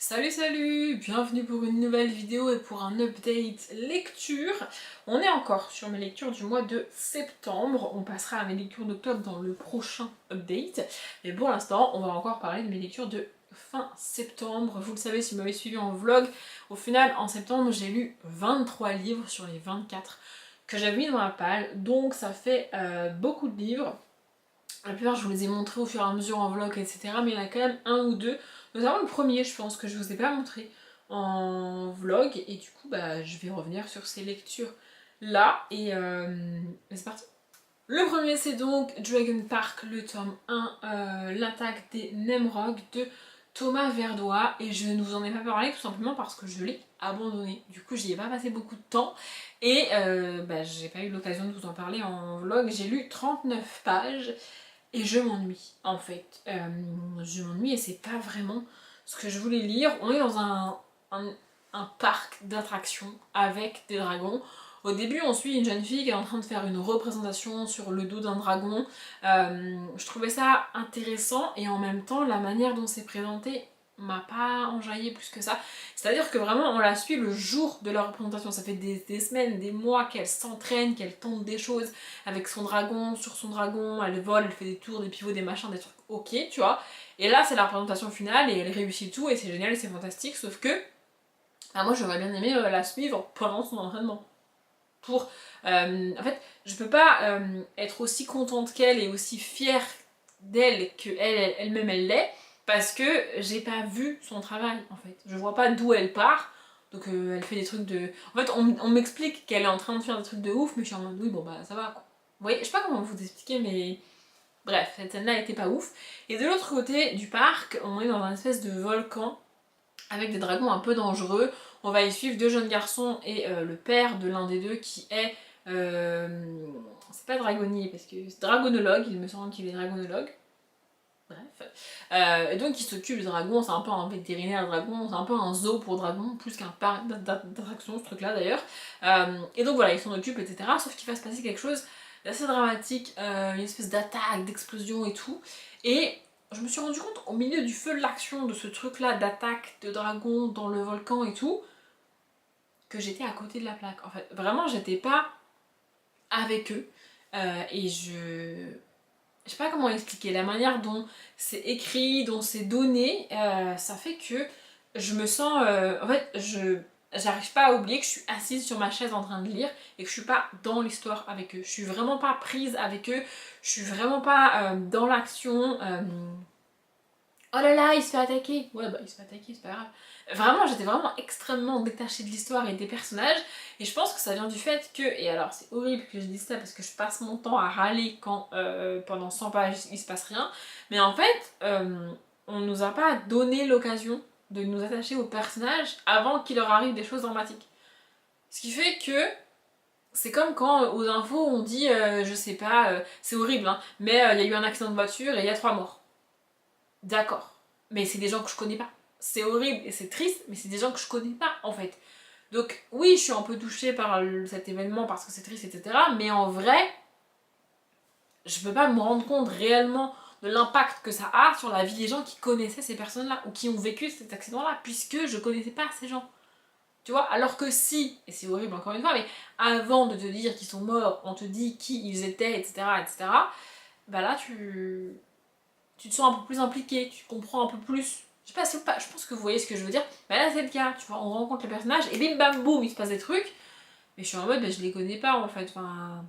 Salut, bienvenue pour une nouvelle vidéo et pour un update lecture. On est encore sur mes lectures du mois de septembre, on passera à mes lectures d'octobre dans le prochain update. Mais pour l'instant, on va encore parler de mes lectures de fin septembre. Vous le savez si vous m'avez suivi en vlog, au final en septembre j'ai lu 23 livres sur les 24 que j'avais mis dans la palle, donc ça fait beaucoup de livres. La plupart je vous les ai montrés au fur et à mesure en vlog etc, mais il y en a quand même un ou deux, notamment le premier je pense que je vous ai pas montré en vlog, et du coup bah je vais revenir sur ces lectures là et c'est parti. Le premier c'est donc Dragon Park, le tome 1, l'attaque des Nemrog de Thomas Verdois, et je ne vous en ai pas parlé tout simplement parce que je l'ai abandonné, du coup j'y ai pas passé beaucoup de temps et bah, j'ai pas eu l'occasion de vous en parler en vlog. J'ai lu 39 pages et je m'ennuie en fait. Je m'ennuie et c'est pas vraiment ce que je voulais lire. On est dans un parc d'attractions avec des dragons. Au début on suit une jeune fille qui est en train de faire une représentation sur le dos d'un dragon. Je trouvais ça intéressant et en même temps la manière dont c'est présenté m'a pas enjaillé plus que ça. C'est-à-dire que vraiment on la suit le jour de la représentation. Ça fait des semaines, des mois qu'elle s'entraîne, qu'elle tente des choses avec son dragon, sur son dragon, elle vole, elle fait des tours, des pivots, des machins, des trucs ok, tu vois. Et là c'est la représentation finale et elle réussit tout et c'est génial et c'est fantastique, sauf que bah, moi j'aurais bien aimé la suivre pendant son entraînement. En fait, je peux pas être aussi contente qu'elle et aussi fière d'elle qu'elle elle-même elle l'est, parce que j'ai pas vu son travail en fait. Je vois pas d'où elle part, donc elle fait des trucs de... En fait, on m'explique qu'elle est en train de faire des trucs de ouf, mais je suis en mode oui, bon bah ça va quoi. Vous voyez, je sais pas comment vous expliquer, mais bref, cette scène-là était pas ouf. Et de l'autre côté du parc, on est dans un espèce de volcan avec des dragons un peu dangereux. On va y suivre deux jeunes garçons et le père de l'un des deux qui est... c'est pas dragonnier parce que c'est dragonologue, il me semble qu'il est dragonologue. Bref. Et donc il s'occupe des dragons, c'est un peu un vétérinaire dragon, c'est un peu un zoo pour dragons, plus qu'un parc d'attractions ce truc là d'ailleurs. Et donc voilà, il s'en occupe etc. Sauf qu'il va se passer quelque chose d'assez dramatique, une espèce d'attaque, d'explosion et tout. Et je me suis rendu compte au milieu du feu de l'action de ce truc là d'attaque de dragons dans le volcan et tout, que j'étais à côté de la plaque. En fait, vraiment j'étais pas avec eux. Et je sais pas comment expliquer, la manière dont c'est écrit, dont c'est donné, ça fait que je me sens... en fait, j'arrive pas à oublier que je suis assise sur ma chaise en train de lire et que je suis pas dans l'histoire avec eux. Je suis vraiment pas prise avec eux, je suis vraiment pas dans l'action. Oh là là, il se fait attaquer. Ouais, bah il se fait attaquer, c'est pas grave. Vraiment, j'étais vraiment extrêmement détachée de l'histoire et des personnages. Et je pense que ça vient du fait que... Et alors, c'est horrible que je dise ça parce que je passe mon temps à râler quand pendant 100 pages il se passe rien. Mais en fait, on nous a pas donné l'occasion de nous attacher aux personnages avant qu'il leur arrive des choses dramatiques. Ce qui fait que... C'est comme quand aux infos on dit, je sais pas, c'est horrible, hein, mais il y a eu un accident de voiture et il y a 3 morts. D'accord. Mais c'est des gens que je connais pas. C'est horrible et c'est triste, mais c'est des gens que je connais pas en fait. Donc oui, je suis un peu touchée par cet événement parce que c'est triste, etc. Mais en vrai, je peux pas me rendre compte réellement de l'impact que ça a sur la vie des gens qui connaissaient ces personnes-là ou qui ont vécu cet accident-là, puisque je connaissais pas ces gens. Tu vois, alors que si, et c'est horrible encore une fois, mais avant de te dire qu'ils sont morts, on te dit qui ils étaient, etc., etc., bah là tu te sens un peu plus impliqué, tu comprends un peu plus. Je sais pas, je pense que vous voyez ce que je veux dire. Mais là c'est le cas, tu vois, on rencontre les personnages et bim bam boum, il se passe des trucs. Mais je suis en mode, bah, je les connais pas en fait, enfin...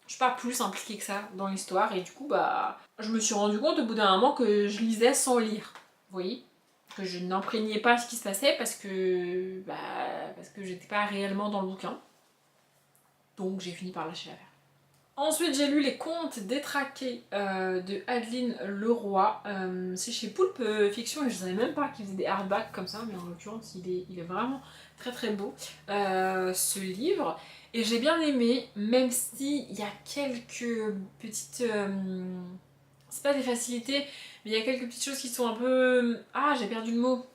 Je suis pas plus impliquée que ça dans l'histoire et du coup bah... Je me suis rendu compte au bout d'un moment que je lisais sans lire, vous voyez, que je n'imprégnais pas ce qui se passait parce que... Bah... parce que j'étais pas réellement dans le bouquin. Donc j'ai fini par lâcher l'affaire. Ensuite, j'ai lu Les Contes détraqués de Adeline Leroy. C'est chez Poulpe Fiction et je savais même pas qu'ils faisaient des hardbacks comme ça, mais en l'occurrence, il est vraiment très très beau ce livre. Et j'ai bien aimé, même s'il y a quelques petites... c'est pas des facilités, mais il y a quelques petites choses qui sont un peu... Ah, j'ai perdu le mot.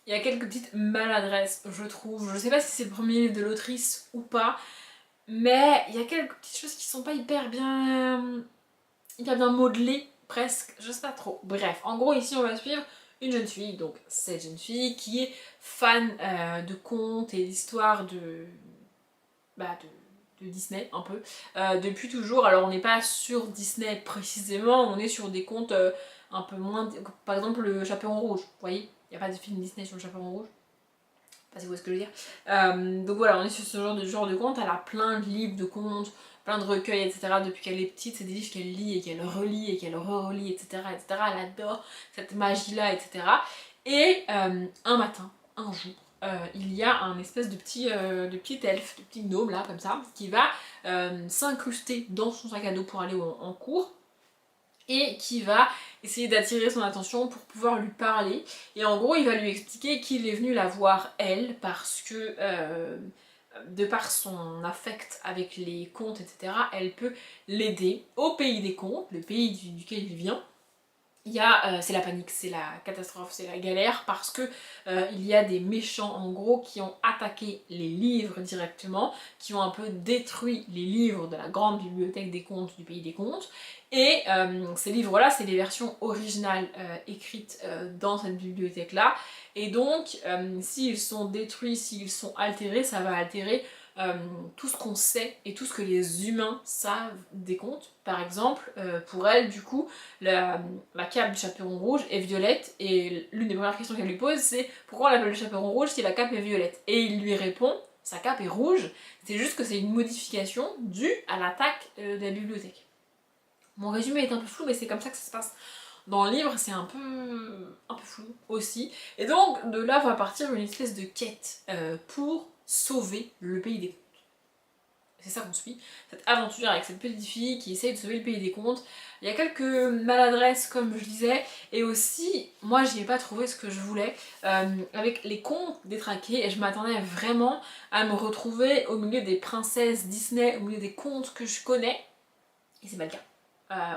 Il y a quelques petites maladresses, je trouve. Je sais pas si c'est le premier livre de l'autrice ou pas, mais il y a quelques petites choses qui sont pas hyper bien modelées, presque, je sais pas trop. Bref, en gros ici on va suivre une jeune fille, donc cette jeune fille qui est fan de contes et d'histoires de Disney un peu, depuis toujours. Alors on n'est pas sur Disney précisément, on est sur des contes un peu moins, par exemple le Chaperon Rouge, vous voyez, il n'y a pas de film Disney sur le Chaperon Rouge. Pas si vous voyez ce que je veux dire. Donc voilà, on est sur ce genre de contes, elle a plein de livres de contes, plein de recueils, etc. Depuis qu'elle est petite, c'est des livres qu'elle lit et qu'elle relit et qu'elle relit, etc., etc. Elle adore cette magie-là, etc. Et un matin, un jour, il y a un espèce de petit elfe, de petit gnome là, comme ça, qui va s'incruster dans son sac à dos pour aller en cours et qui va essayer d'attirer son attention pour pouvoir lui parler. Et en gros, il va lui expliquer qu'il est venu la voir elle parce que de par son affect avec les contes, etc., elle peut l'aider au pays des contes, le pays duquel il vient. C'est la panique, c'est la catastrophe, c'est la galère parce que il y a des méchants en gros qui ont attaqué les livres directement, qui ont un peu détruit les livres de la grande bibliothèque des contes du pays des contes. Et ces livres-là, c'est les versions originales écrites dans cette bibliothèque-là. Et donc, s'ils sont détruits, s'ils sont altérés, ça va altérer tout ce qu'on sait et tout ce que les humains savent des contes. Par exemple, pour elle, du coup, la cape du chaperon rouge est violette et l'une des premières questions qu'elle lui pose, c'est pourquoi on l'appelle le chaperon rouge si la cape est violette? Et il lui répond, sa cape est rouge, c'est juste que c'est une modification due à l'attaque de la bibliothèque. Mon résumé est un peu flou, mais c'est comme ça que ça se passe. Dans le livre, c'est un peu flou aussi. Et donc, de là va partir une espèce de quête pour sauver le pays des contes. C'est ça qu'on suit, cette aventure avec cette petite fille qui essaye de sauver le pays des contes. Il y a quelques maladresses, comme je disais, et aussi, moi j'y ai pas trouvé ce que je voulais. Avec les contes détraqués, et je m'attendais vraiment à me retrouver au milieu des princesses Disney, au milieu des contes que je connais, et c'est pas le cas.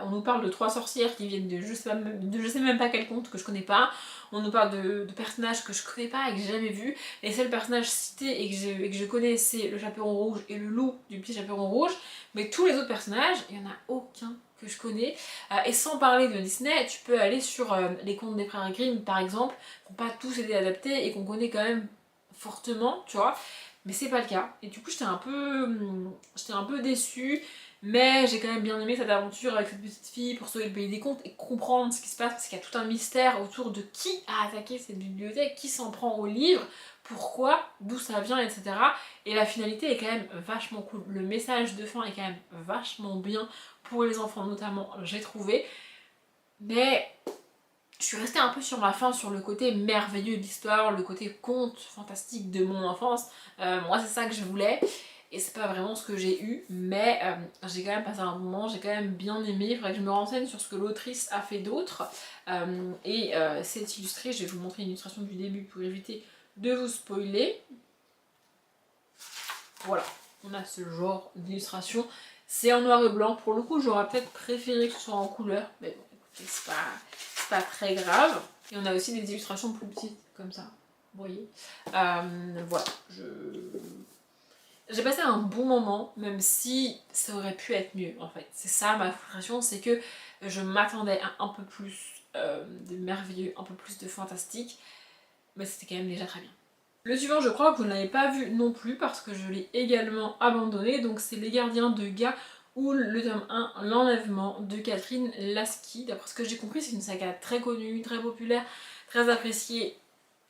On nous parle de 3 sorcières qui viennent de je sais même pas quel conte que je connais pas. On nous parle de personnages que je connais pas et que j'ai jamais vus. Les seuls personnages cités et que je connais, c'est le chaperon rouge et le loup du petit chaperon rouge. Mais tous les autres personnages, il y en a aucun que je connais. Et sans parler de Disney, tu peux aller sur les contes des frères Grimm par exemple, qui n'ont pas tous été adaptés et qu'on connaît quand même fortement, tu vois. Mais c'est pas le cas. Et du coup, j'étais un peu déçue. Mais j'ai quand même bien aimé cette aventure avec cette petite fille pour sauver le pays des contes et comprendre ce qui se passe parce qu'il y a tout un mystère autour de qui a attaqué cette bibliothèque, qui s'en prend au livre, pourquoi, d'où ça vient, etc. Et la finalité est quand même vachement cool. Le message de fin est quand même vachement bien pour les enfants notamment, j'ai trouvé. Mais je suis restée un peu sur ma fin, sur le côté merveilleux de l'histoire, le côté conte fantastique de mon enfance. Moi c'est ça que je voulais. Et c'est pas vraiment ce que j'ai eu, mais j'ai quand même passé un moment, j'ai quand même bien aimé. Il faudrait que je me renseigne sur ce que l'autrice a fait d'autre. C'est illustré, je vais vous montrer une illustration du début pour éviter de vous spoiler. Voilà, on a ce genre d'illustration. C'est en noir et blanc, pour le coup j'aurais peut-être préféré que ce soit en couleur, mais bon, écoutez, c'est pas très grave. Et on a aussi des illustrations plus petites, comme ça, vous voyez. Voilà, j'ai passé un bon moment, même si ça aurait pu être mieux en fait. C'est ça ma frustration, c'est que je m'attendais à un peu plus de merveilleux, un peu plus de fantastique, mais c'était quand même déjà très bien. Le suivant, je crois que vous ne l'avez pas vu non plus parce que je l'ai également abandonné, donc c'est Les Gardiens de Ga ou le tome 1, L'Enlèvement de Catherine Lasky. D'après ce que j'ai compris, c'est une saga très connue, très populaire, très appréciée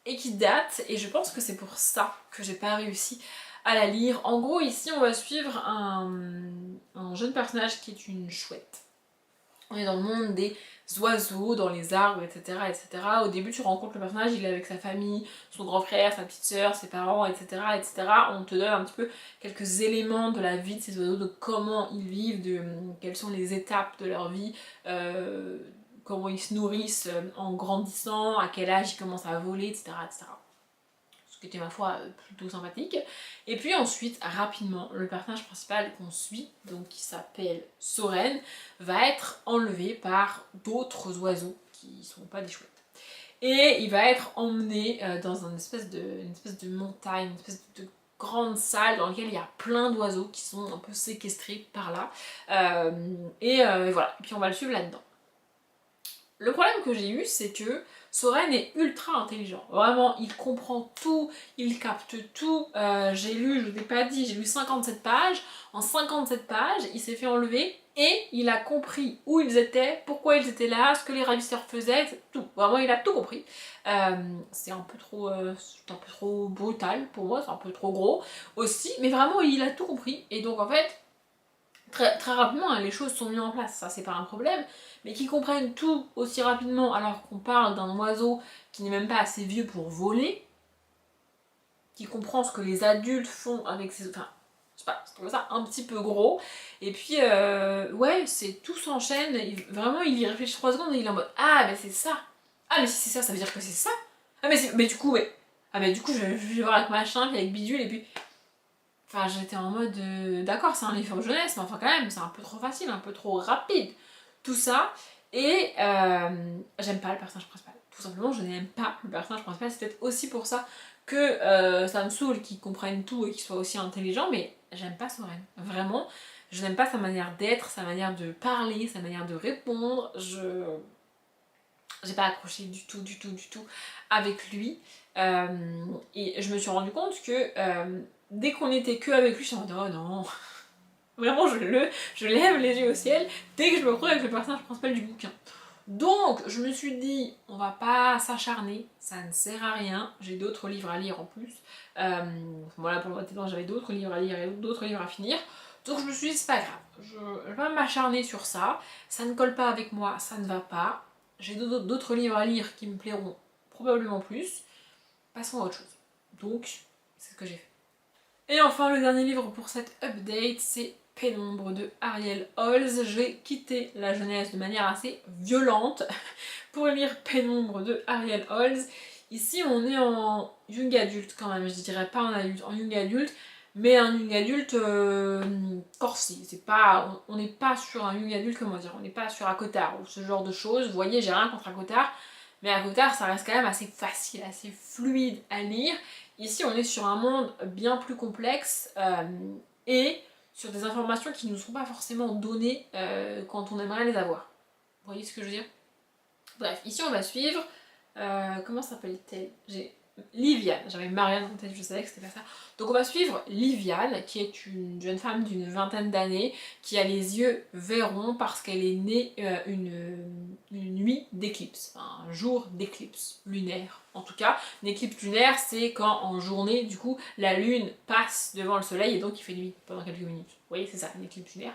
et qui date, et je pense que c'est pour ça que j'ai pas réussi à la lire. En gros, ici, on va suivre un jeune personnage qui est une chouette. On est dans le monde des oiseaux, dans les arbres, etc., etc. Au début, tu rencontres le personnage, il est avec sa famille, son grand frère, sa petite soeur, ses parents, etc., etc. On te donne un petit peu quelques éléments de la vie de ces oiseaux, de comment ils vivent, de quelles sont les étapes de leur vie, comment ils se nourrissent en grandissant, à quel âge ils commencent à voler, etc., etc. Ce qui était ma foi plutôt sympathique. Et puis ensuite, rapidement, le personnage principal qu'on suit, donc qui s'appelle Soren, va être enlevé par d'autres oiseaux qui sont pas des chouettes. Et il va être emmené dans une espèce de montagne, une espèce de grande salle dans laquelle il y a plein d'oiseaux qui sont un peu séquestrés par là. Et voilà, et puis on va le suivre là-dedans. Le problème que j'ai eu, c'est que Soren est ultra intelligent, vraiment, il comprend tout, il capte tout. J'ai lu, je ne l'ai pas dit, j'ai lu 57 pages. En 57 pages, il s'est fait enlever et il a compris où ils étaient, pourquoi ils étaient là, ce que les ravisseurs faisaient, tout. Vraiment, il a tout compris. C'est un peu trop brutal pour moi, c'est un peu trop gros aussi, mais vraiment, il a tout compris. Et donc, en fait, très rapidement, hein, les choses sont mises en place, ça c'est pas un problème, mais qu'ils comprennent tout aussi rapidement alors qu'on parle d'un oiseau qui n'est même pas assez vieux pour voler, qui comprend ce que les adultes font avec ses... Enfin, je sais pas, je trouve ça un petit peu gros. Et puis, ouais, c'est tout s'enchaîne, vraiment il y réfléchit 3 secondes et il est en mode ah, mais c'est ça. Ah, mais si c'est ça, ça veut dire que c'est ça. Ah, mais du coup, ouais. Ah, mais du coup, je vais voir avec machin, puis avec bidule, et puis enfin, j'étais en mode d'accord, c'est un livre jeunesse, mais enfin, quand même, c'est un peu trop facile, un peu trop rapide, tout ça. Et j'aime pas le personnage principal. Tout simplement, je n'aime pas le personnage principal. C'est peut-être aussi pour ça que ça me saoule qu'il comprenne tout et qu'il soit aussi intelligent, mais j'aime pas Soren. Vraiment, je n'aime pas sa manière d'être, sa manière de parler, sa manière de répondre. J'ai pas accroché du tout, du tout, du tout avec lui. Et je me suis rendu compte que dès qu'on était que avec lui, je suis en mode oh non. Vraiment, je lève les yeux au ciel dès que je me retrouve avec le personnage principal du bouquin. Donc, je me suis dit, on va pas s'acharner, ça ne sert à rien. J'ai d'autres livres à lire en plus. Voilà, pour le moment, j'avais d'autres livres à lire et d'autres livres à finir. Donc, je me suis dit, c'est pas grave, je vais pas m'acharner sur ça. Ça ne colle pas avec moi, ça ne va pas. J'ai d'autres livres à lire qui me plairont probablement plus. Passons à autre chose. Donc, c'est ce que j'ai fait. Et enfin, le dernier livre pour cette update, c'est Pénombre de Ariel Holz. J'ai quitté la jeunesse de manière assez violente pour lire Pénombre de Ariel Holz. Ici, on est en young adulte quand même, je dirais pas en adulte, en young adulte, mais un young adulte corsé. C'est pas, on n'est pas sur un young adulte, comment dire, on n'est pas sur Akotard ou ce genre de choses. Vous voyez, j'ai rien contre Akotard, mais Akotard, ça reste quand même assez facile, assez fluide à lire. Ici, on est sur un monde bien plus complexe et sur des informations qui ne nous sont pas forcément données quand on aimerait les avoir. Vous voyez ce que je veux dire? Bref, ici on va suivre. Comment s'appelle-t-elle? J'ai Liviane, j'avais Marianne en tête, je savais que c'était pas ça. Donc on va suivre Liviane, qui est une jeune femme d'une vingtaine d'années, qui a les yeux verrons parce qu'elle est née une nuit d'éclipse, enfin, un jour d'éclipse lunaire. En tout cas, une éclipse lunaire, c'est quand en journée, du coup, la lune passe devant le soleil et donc il fait nuit pendant quelques minutes. Vous voyez, c'est ça, une éclipse lunaire.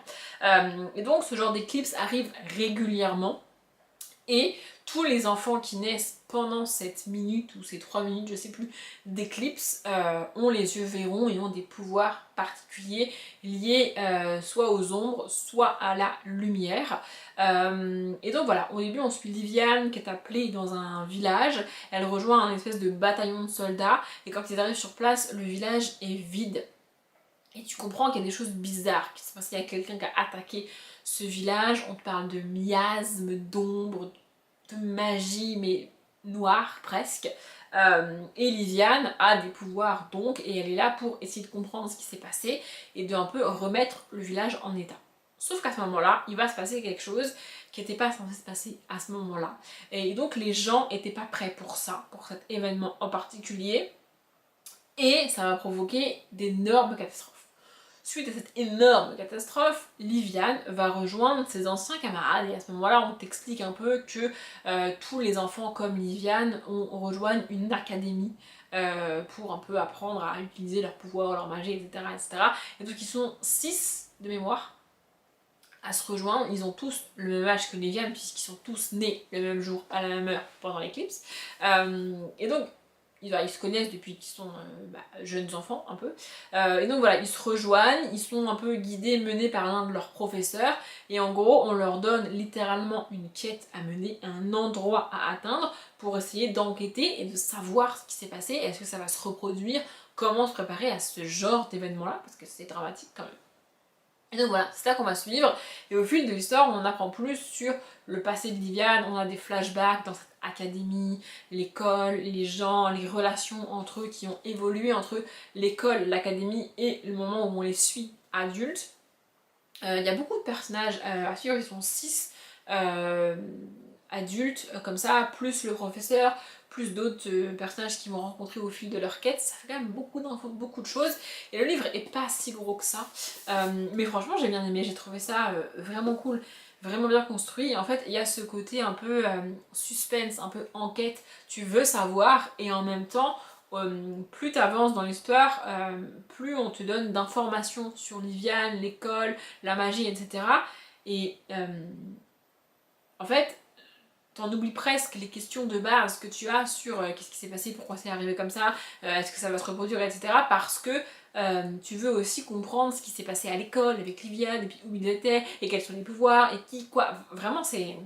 Et donc ce genre d'éclipse arrive régulièrement. Et tous les enfants qui naissent pendant cette minute ou ces 3 minutes, je sais plus, d'éclipse, ont les yeux verrons et ont des pouvoirs particuliers liés soit aux ombres, soit à la lumière. Et donc voilà, au début on suit Liviane qui est appelée dans un village, elle rejoint un espèce de bataillon de soldats, et quand ils arrivent sur place, le village est vide. Et tu comprends qu'il y a des choses bizarres qui se passent. Il y a quelqu'un qui a attaqué ce village, on te parle de miasmes, d'ombres, de magie, mais noire presque. Et Liviane a des pouvoirs donc, et elle est là pour essayer de comprendre ce qui s'est passé et de un peu remettre le village en état. Sauf qu'à ce moment-là, il va se passer quelque chose qui n'était pas censé se passer à ce moment-là. Et donc les gens n'étaient pas prêts pour ça, pour cet événement en particulier. Et ça va provoquer d'énormes catastrophes. Suite à cette énorme catastrophe, Liviane va rejoindre ses anciens camarades et à ce moment-là on t'explique un peu que tous les enfants comme Liviane rejoignent une académie pour un peu apprendre à utiliser leur pouvoir, leur magie, etc. etc. Et donc ils sont 6 de mémoire à se rejoindre, ils ont tous le même âge que Liviane puisqu'ils sont tous nés le même jour, à la même heure pendant l'éclipse. Et donc ils se connaissent depuis qu'ils sont jeunes enfants un peu. Et donc voilà, ils se rejoignent, ils sont un peu guidés, menés par l'un de leurs professeurs. Et en gros, on leur donne littéralement une quête à mener, un endroit à atteindre pour essayer d'enquêter et de savoir ce qui s'est passé. Est-ce que ça va se reproduire? Comment se préparer à ce genre d'événement-là? Parce que c'est dramatique quand même. Et donc voilà, c'est ça qu'on va suivre. Et au fil de l'histoire, on en apprend plus sur le passé de Liviane, on a des flashbacks dans cette académie, l'école, les gens, les relations entre eux qui ont évolué entre l'école, l'académie et le moment où on les suit adultes. Il y a beaucoup de personnages à suivre, ils sont 6. adulte, comme ça, plus le professeur, plus d'autres personnages qu'ils vont rencontrer au fil de leur quête, ça fait quand même beaucoup d'infos, beaucoup de choses, et le livre est pas si gros que ça, mais franchement j'ai bien aimé, j'ai trouvé ça vraiment cool, vraiment bien construit, et en fait il y a ce côté un peu suspense, un peu enquête, tu veux savoir, et en même temps, plus tu avances dans l'histoire, plus on te donne d'informations sur Liviane, l'école, la magie, etc. Et en fait, t'en oublies presque les questions de base que tu as sur qu'est-ce qui s'est passé, pourquoi c'est arrivé comme ça, est-ce que ça va se reproduire, etc. Parce que tu veux aussi comprendre ce qui s'est passé à l'école avec Liviane, et puis où ils étaient, et quels sont les pouvoirs, et qui, quoi. Vraiment, c'est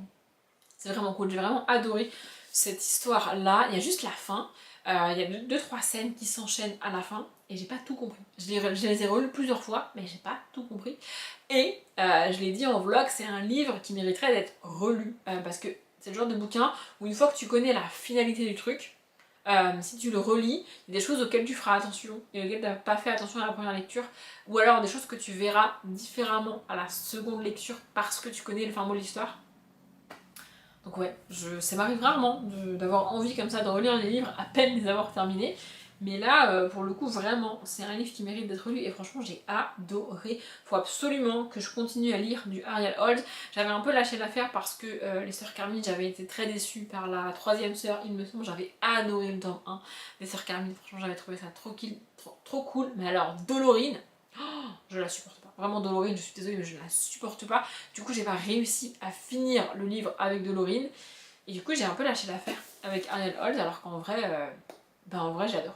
vraiment cool. J'ai vraiment adoré cette histoire-là. Il y a juste la fin. Il y a deux trois scènes qui s'enchaînent à la fin et j'ai pas tout compris. Je les ai relus plusieurs fois, mais j'ai pas tout compris. Et je l'ai dit en vlog, c'est un livre qui mériterait d'être relu parce que c'est le genre de bouquin où une fois que tu connais la finalité du truc, si tu le relis, il y a des choses auxquelles tu feras attention et auxquelles tu n'as pas fait attention à la première lecture, ou alors des choses que tu verras différemment à la seconde lecture parce que tu connais le fin mot de l'histoire. Donc ouais, ça m'arrive rarement d'avoir envie comme ça de relire les livres à peine les avoir terminés. Mais là, pour le coup, vraiment, c'est un livre qui mérite d'être lu et franchement, j'ai adoré. Faut absolument que je continue à lire du Ariel Holt. J'avais un peu lâché l'affaire parce que les sœurs Carmine, j'avais été très déçue par la troisième sœur, il me semble. J'avais adoré le tome 1 des sœurs Carmine. Franchement, j'avais trouvé ça trop cool. Mais alors, Dolorine, je la supporte pas. Vraiment Dolorine, je suis désolée mais je la supporte pas. Du coup j'ai pas réussi à finir le livre avec Dolorine. Et du coup j'ai un peu lâché l'affaire avec Ariel Holt alors qu'en vrai, en vrai j'adore.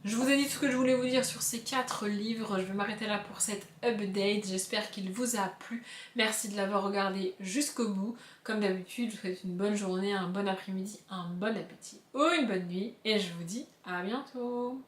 Je vous ai dit tout ce que je voulais vous dire sur ces 4 livres. Je vais m'arrêter là pour cette update. J'espère qu'il vous a plu. Merci de l'avoir regardé jusqu'au bout. Comme d'habitude, je vous souhaite une bonne journée, un bon après-midi, un bon appétit ou une bonne nuit. Et je vous dis à bientôt.